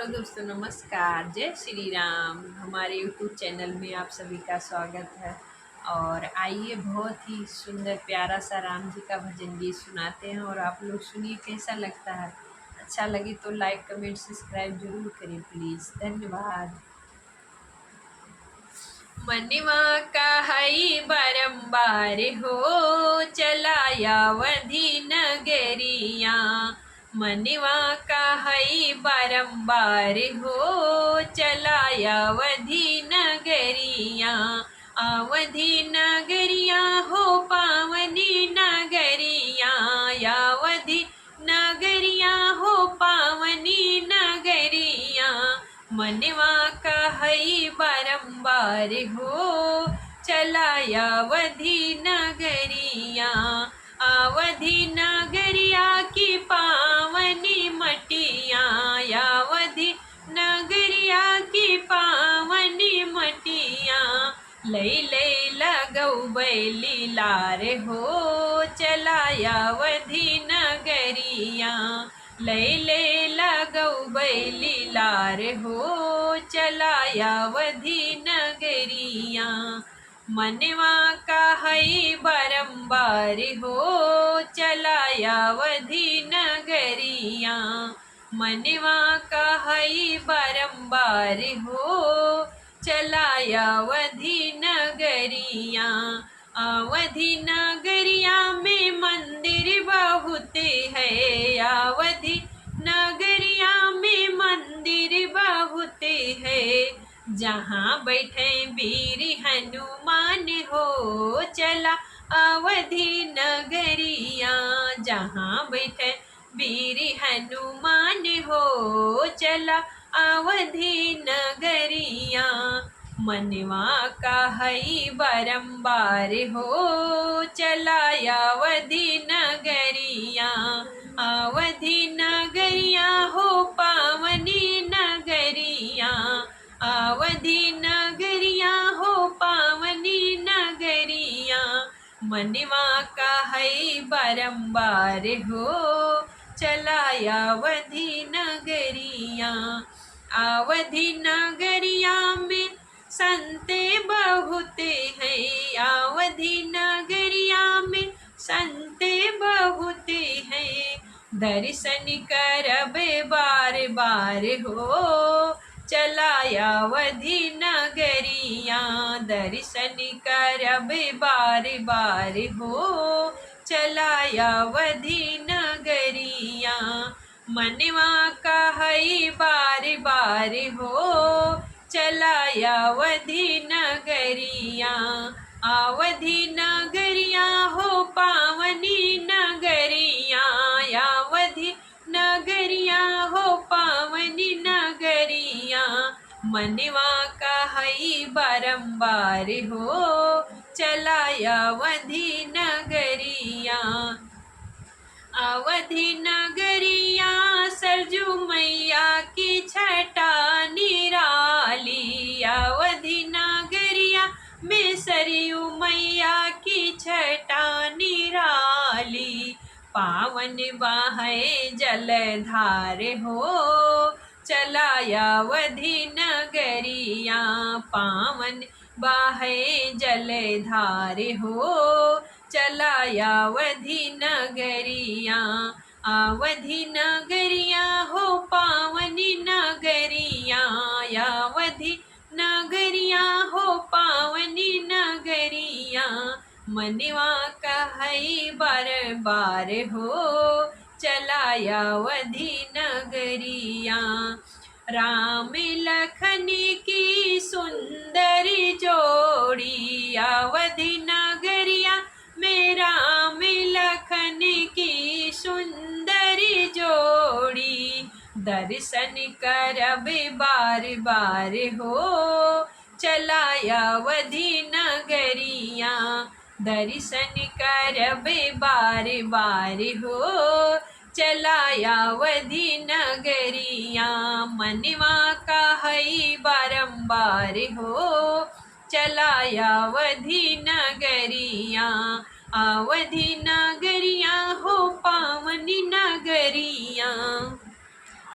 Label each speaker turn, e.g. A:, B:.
A: दोस्तों, नमस्कार। जय श्री राम। हमारे यूट्यूब चैनल में आप सभी का स्वागत है। और आइए, बहुत ही सुंदर प्यारा सा राम जी का भजन गीत सुनाते हैं और आप लोग सुनिए कैसा लगता है। अच्छा लगे तो लाइक कमेंट सब्सक्राइब जरूर करें प्लीज़। धन्यवाद। मनवा का हई बारंबार हो चलाया वधी नगरिया। मनवा का हई बारंबार हो चलाया वधी नगरिया। अवधि नगरिया हो पावनी नगरिया। यावधि नगरिया हो पावनी नगरिया। मनवा का हई बारंबार हो चलाया अवधि नगरिया। अवधि नगरिया की पावनी मटिया। अवधि नगरिया की पावनी मटिया। लई लई लगौ बैली लार हो चलाया अवधि नगरिया। लई लई लगौ बैली लार हो चलाया अवधि नगरिया। मनवा का हई बारंबार हो चलाया अवधि नगरिया। मनवा का हई बारंबार हो चलाया अवधि नगरिया। अवधि नगरिया में मंदिर बहुत है। अवधि नगरिया में मंदिर बहुत है। जहाँ बैठे वीर हनुमान हो चला अवधि नगरिया। जहाँ बैठे वीर हनुमान हो चला अवधि नगरिया। मनवा का हई बारंबार हो चलाया अवधि नगरिया। अवधि नगरिया हो पावनी नगरिया। अवधि नगरिया हो पावनी नगरिया। मनवा का हई बारंबार हो चलाया अवधि नगरिया। अवधि नगरिया में संते बहुत हैं। अवधि नगरिया में संते बहुत हैं। दर्शन करबे बार बार हो चलाया अवधि नगरिया। दर्शन करबे बार बार हो चलाया अवधि नगरिया। मनवा का हई बार बार हो चलाया अवधि नगरिया। अवधि नगरिया हो पावनी नगरिया। अवधि नगरिया हो पावनी नगरिया। मनवा का हई बारंबार हो चलाया अवधि नगरिया। अवधि नगरिया सरजू मैया की छटा निराली। अवधि नगरिया में सरयू मैया की छटा निराली। पावन बाहे जलधार हो चलाया अवधि नगरिया। पावन बाहे जलधार हो चलाया अवधि नगरिया। अवधि नगरिया हो पावनी नगरिया। अवधि नगरिया हो पावनी नगरिया। मनवा का हई बार बार हो चलाया अवधि नगरिया। राम लखन की सुंदर जोड़ी। अवधि नगरिया में राम लखन की सुंदर जोड़ी। दर्शन करबे बार बार हो चलाया अवधि नगरिया। दर्शन करबे बार बार हो चलाया अवधि नगरिया। मनवा का हई बारंबार हो चलाया अवधि नगरिया। अवधि नगरिया हो पावनी नगरिया।